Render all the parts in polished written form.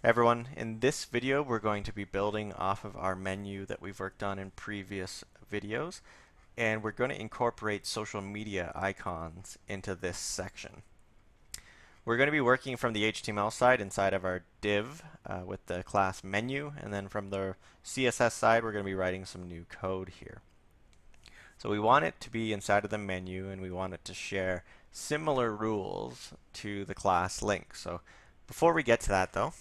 Everyone, in this video we're going to be building off of our menu that we've worked on in previous videos, and we're going to incorporate social media icons into this section. We're going to be working from the HTML side inside of our div with the class menu, and then from the CSS side we're going to be writing some new code here. So we want it to be inside of the menu, and we want it to share similar rules to the class link. So before we get to that though,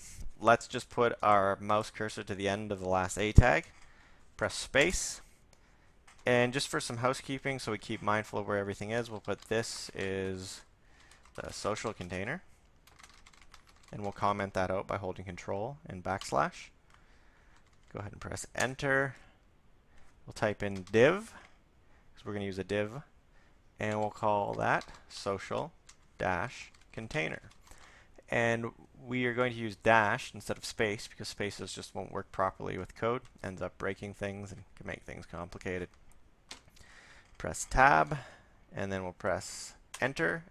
let's just put our mouse cursor to the end of the last A tag, press space, and just for some housekeeping so we keep mindful of where everything is, we'll put this is the social container, and we'll comment that out by holding control and backslash. Go ahead and press enter. We'll type in div, because we're going to use a div, and we'll call that social dash container. And we are going to use dash instead of space because spaces just won't work properly with code, ends up breaking things and can make things complicated. Press tab, and then we'll press enter,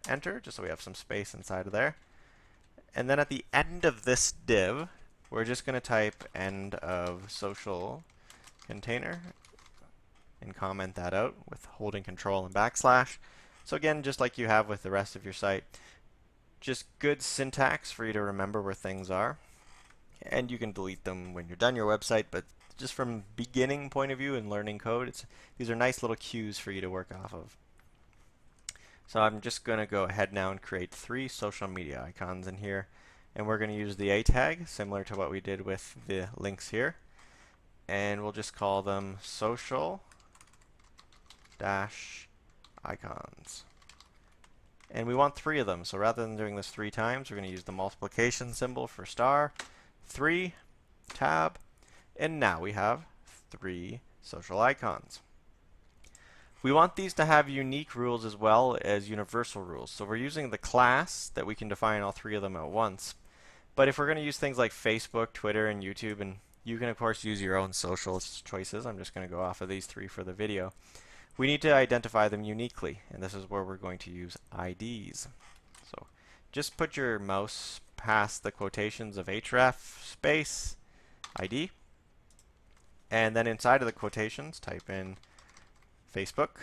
just so we have some space inside of there. And then at the end of this div, we're just going to type end of social container and comment that out with holding control and backslash. So again, just like you have with the rest of your site, just good syntax for you to remember where things are, and you can delete them when you're done your website, but just from beginning point of view and learning code, these are nice little cues for you to work off of. So I'm just going to go ahead now and create 3 social media icons in here, and we're going to use the A tag similar to what we did with the links here, and we'll just call them social dash icons. And we want 3 of them, so rather than doing this 3 times, we're going to use the multiplication symbol for star, 3, tab, and now we have 3 social icons. We want these to have unique rules as well as universal rules. So we're using the class that we can define all 3 of them at once. But if we're going to use things like Facebook, Twitter, and YouTube, and you can of course use your own social choices, I'm just going to go off of these 3 for the video. We need to identify them uniquely, and this is where we're going to use IDs. So just put your mouse past the quotations of href space ID, and then inside of the quotations type in Facebook.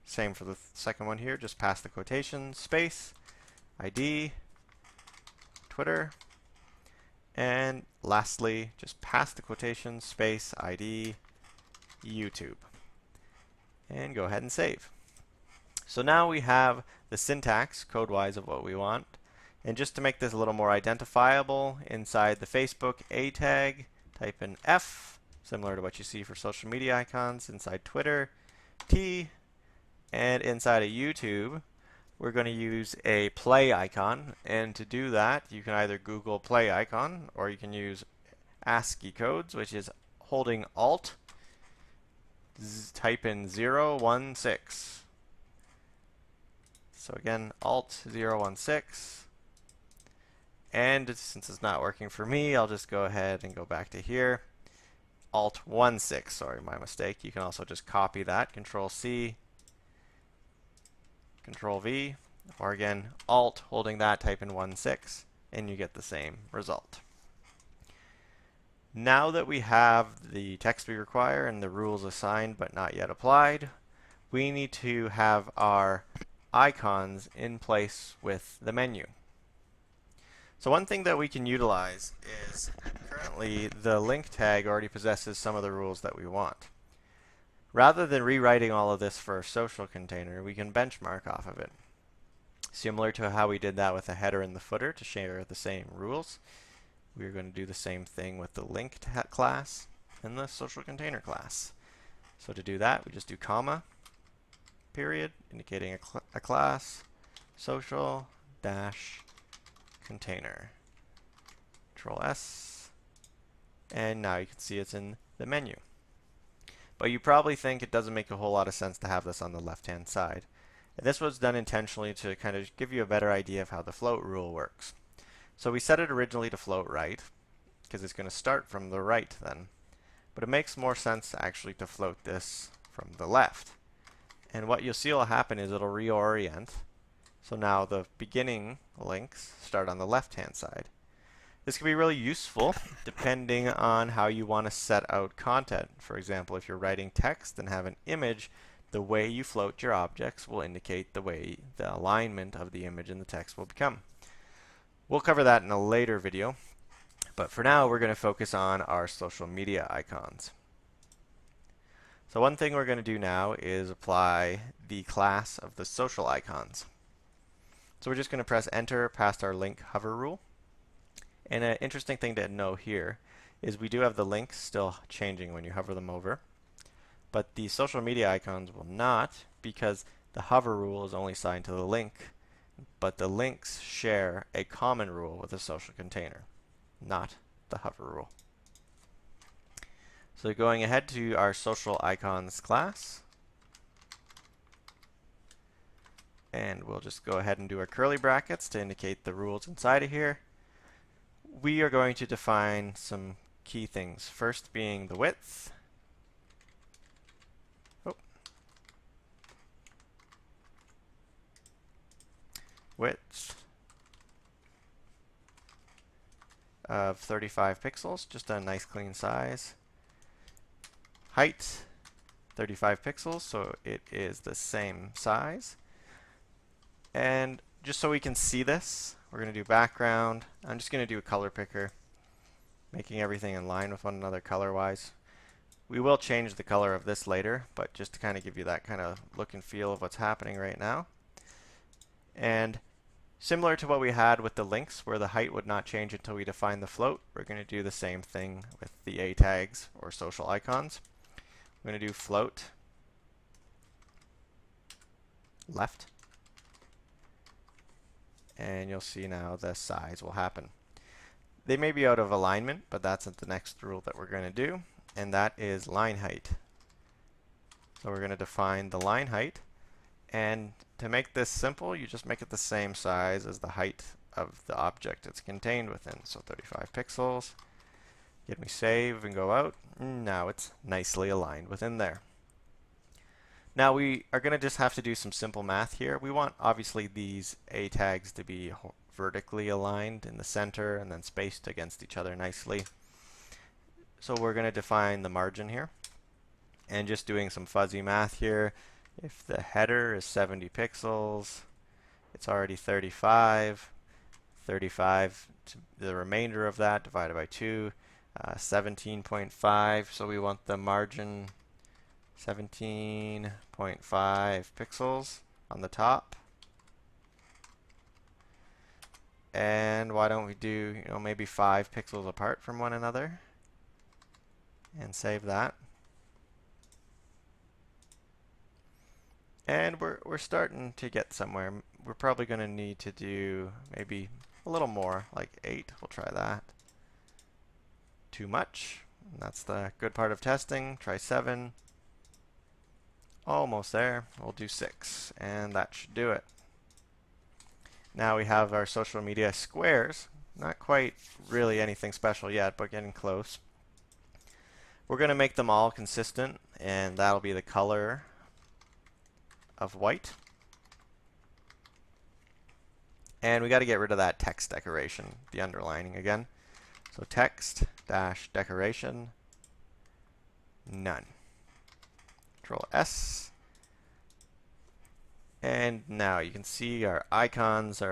Same for the second one here, just past the quotations space ID, Twitter, and lastly just past the quotations space ID, YouTube. And go ahead and save. So now we have the syntax code-wise of what we want. And just to make this a little more identifiable, inside the Facebook A tag, type in F, similar to what you see for social media icons. Inside Twitter, T, and inside of YouTube, we're going to use a play icon. And to do that, you can either Google play icon, or you can use ASCII codes, which is holding Alt, type in 016. So again, Alt 016. And since it's not working for me, I'll just go ahead and go back to here. Alt 16, sorry, my mistake. You can also just copy that, Control C, Control V, or again, Alt holding that, type in 16, and you get the same result. Now that we have the text we require and the rules assigned but not yet applied, we need to have our icons in place with the menu. So one thing that we can utilize is currently the link tag already possesses some of the rules that we want. Rather than rewriting all of this for a social container, we can benchmark off of it. Similar to how we did that with the header and the footer to share the same rules, we're going to do the same thing with the link class and the social container class. So to do that, we just do comma, period, indicating a class, social dash container. Control S, and now you can see it's in the menu. But you probably think it doesn't make a whole lot of sense to have this on the left-hand side. And this was done intentionally to kind of give you a better idea of how the float rule works. So we set it originally to float right, because it's going to start from the right then. But it makes more sense actually to float this from the left. And what you'll see will happen is it'll reorient. So now the beginning links start on the left-hand side. This can be really useful depending on how you want to set out content. For example, if you're writing text and have an image, the way you float your objects will indicate the way the alignment of the image and the text will become. We'll cover that in a later video, but for now we're going to focus on our social media icons. So one thing we're going to do now is apply the class of the social icons. So we're just going to press enter past our link hover rule. And an interesting thing to know here is we do have the links still changing when you hover them over, but the social media icons will not, because the hover rule is only assigned to the link, but the links share a common rule with a social container, not the hover rule. So going ahead to our social icons class, and we'll just go ahead and do our curly brackets to indicate the rules inside of here. We are going to define some key things. First being the width. Width of 35 pixels, just a nice clean size. Height 35 pixels, so it is the same size. And just so we can see this, we're going to do background. I'm just going to do a color picker, making everything in line with one another color-wise. We will change the color of this later, but just to kind of give you that kind of look and feel of what's happening right now. And similar to what we had with the links, where the height would not change until we define the float, we're going to do the same thing with the A tags or social icons. I'm going to do float left, and you'll see now the size will happen. They may be out of alignment, but that's the next rule that we're going to do, and that is line height. So we're going to define the line height, and to make this simple, you just make it the same size as the height of the object it's contained within. So 35 pixels. Again, we save and go out. Now it's nicely aligned within there. Now we are going to just have to do some simple math here. We want obviously these A tags to be vertically aligned in the center and then spaced against each other nicely. So we're going to define the margin here. And just doing some fuzzy math here, if the header is 70 pixels, it's already 35. 35 to the remainder of that divided by 2, 17.5. So we want the margin 17.5 pixels on the top. And why don't we do, maybe 5 pixels apart from one another and save that. And we're starting to get somewhere. We're probably going to need to do maybe a little more, like 8. We'll try that. Too much. That's the good part of testing. Try 7. Almost there. We'll do 6, and that should do it. Now we have our social media squares. Not quite really anything special yet, but getting close. We're going to make them all consistent, and that'll be the color of white. And we got to get rid of that text decoration, the underlining again. So text dash decoration, none. Control S. And now you can see our icons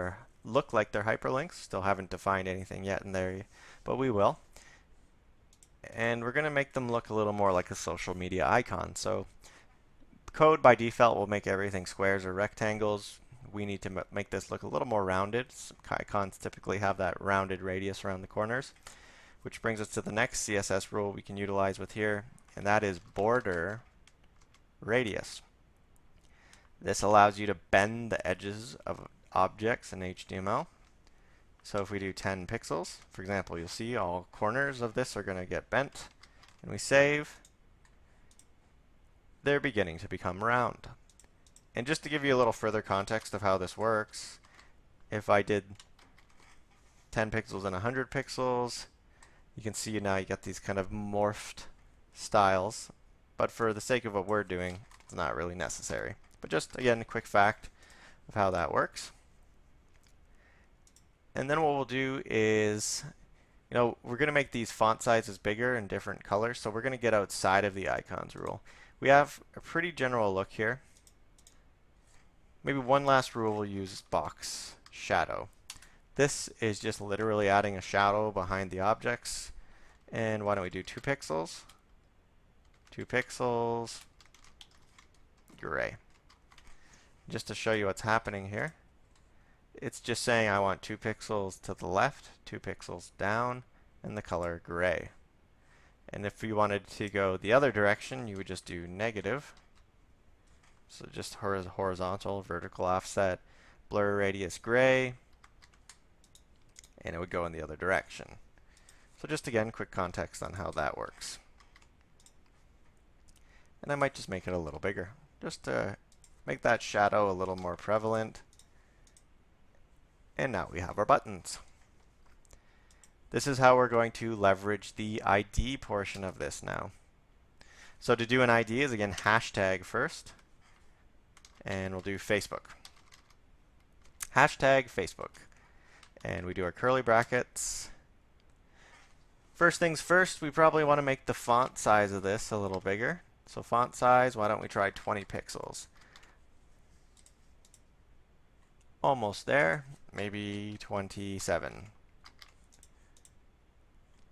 look like they're hyperlinks. Still haven't defined anything yet in there, but we will. And we're going to make them look a little more like a social media icon. So code by default will make everything squares or rectangles. We need to make this look a little more rounded. Some icons typically have that rounded radius around the corners, which brings us to the next CSS rule we can utilize with here, and that is border radius. This allows you to bend the edges of objects in HTML. So if we do 10 pixels, for example, you'll see all corners of this are going to get bent, and we save. They're beginning to become round. And just to give you a little further context of how this works, if I did 10 pixels and 100 pixels, you can see now you get these kind of morphed styles. But for the sake of what we're doing, it's not really necessary. But just, again, a quick fact of how that works. And then what we'll do is we're going to make these font sizes bigger and different colors, so we're going to get outside of the icons rule. We have a pretty general look here. Maybe one last rule we'll use is box shadow. This is just literally adding a shadow behind the objects. And why don't we do 2 pixels? 2 pixels, gray. Just to show you what's happening here. It's just saying I want 2 pixels to the left, 2 pixels down, and the color gray. And if you wanted to go the other direction, you would just do negative. So just horizontal, vertical offset, blur radius gray, and it would go in the other direction. So just again, quick context on how that works. And I might just make it a little bigger, just to make that shadow a little more prevalent. And now we have our buttons. This is how we're going to leverage the ID portion of this now. So to do an ID is again hashtag first, and we'll do Facebook. Hashtag Facebook. And we do our curly brackets. First things first, we probably want to make the font size of this a little bigger. So font size, why don't we try 20 pixels? Almost there, maybe 27.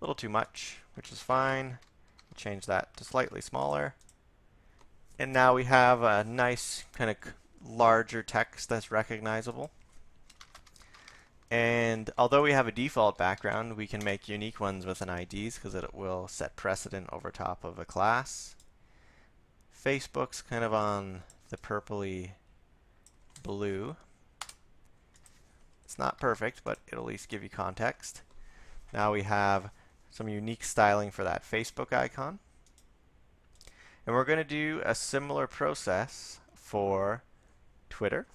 A little too much, which is fine. Change that to slightly smaller. And now we have a nice kind of larger text that's recognizable. And although we have a default background, we can make unique ones with an IDs because it will set precedent over top of a class. Facebook's kind of on the purpley blue. It's not perfect, but it'll at least give you context. Now we have some unique styling for that Facebook icon. And we're going to do a similar process for Twitter.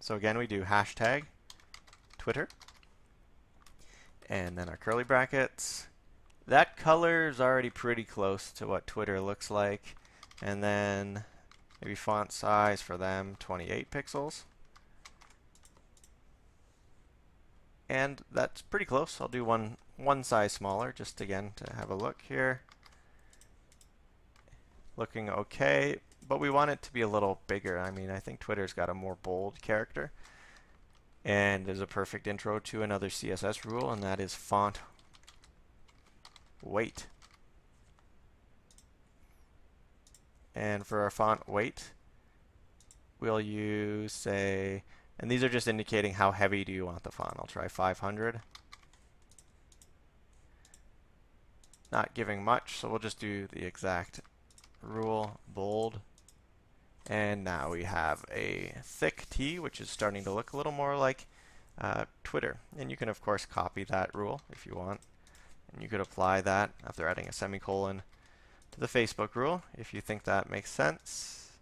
So again, we do hashtag Twitter. And then our curly brackets. That color is already pretty close to what Twitter looks like. And then maybe font size for them, 28 pixels. And that's pretty close. I'll do one size smaller, just again to have a look here. Looking okay, but we want it to be a little bigger. I mean, I think Twitter's got a more bold character. And there's a perfect intro to another CSS rule, and that is font weight. And for our font weight, we'll use, say, and these are just indicating how heavy do you want the font. I'll try 500. Not giving much, so we'll just do the exact rule, bold. And now we have a thick T, which is starting to look a little more like Twitter. And you can, of course, copy that rule if you want. And you could apply that after adding a semicolon to the Facebook rule if you think that makes sense.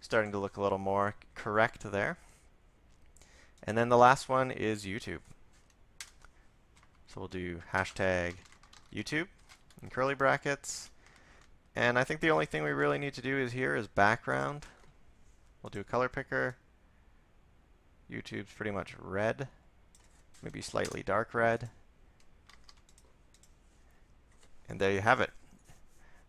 Starting to look a little more correct there. And then the last one is YouTube. So we'll do hashtag YouTube in curly brackets. And I think the only thing we really need to do is here is background. We'll do a color picker. YouTube's pretty much red, maybe slightly dark red. And there you have it.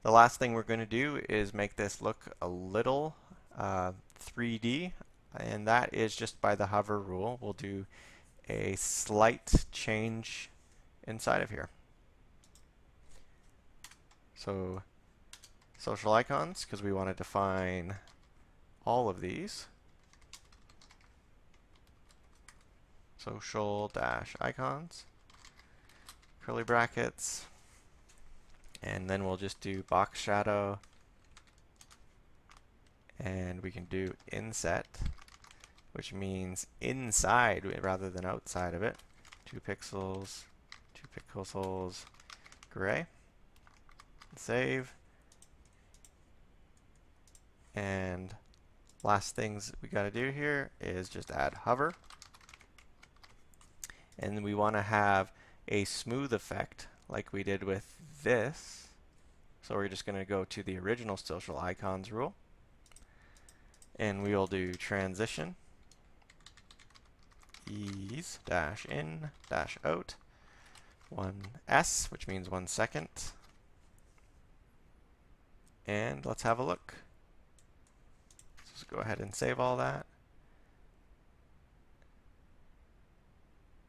The last thing we're going to do is make this look a little 3D, and that is just by the hover rule. We'll do a slight change inside of here. So social icons, because we want to define all of these. Social-icons, curly brackets, and then we'll just do box shadow, and we can do inset, which means inside rather than outside of it. 2 pixels, 2 pixels, gray. Save. And last things we got to do here is just add hover. And we want to have a smooth effect like we did with this. So we're just going to go to the original social icons rule. And we will do transition ease dash in dash out 1s, which means 1 second. And let's have a look. Let's go ahead and save all that.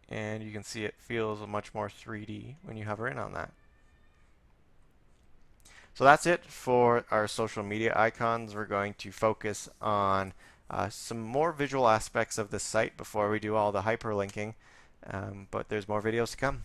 And you can see it feels much more 3D when you hover in on that. So that's it for our social media icons. We're going to focus on some more visual aspects of this site before we do all the hyperlinking, but there's more videos to come.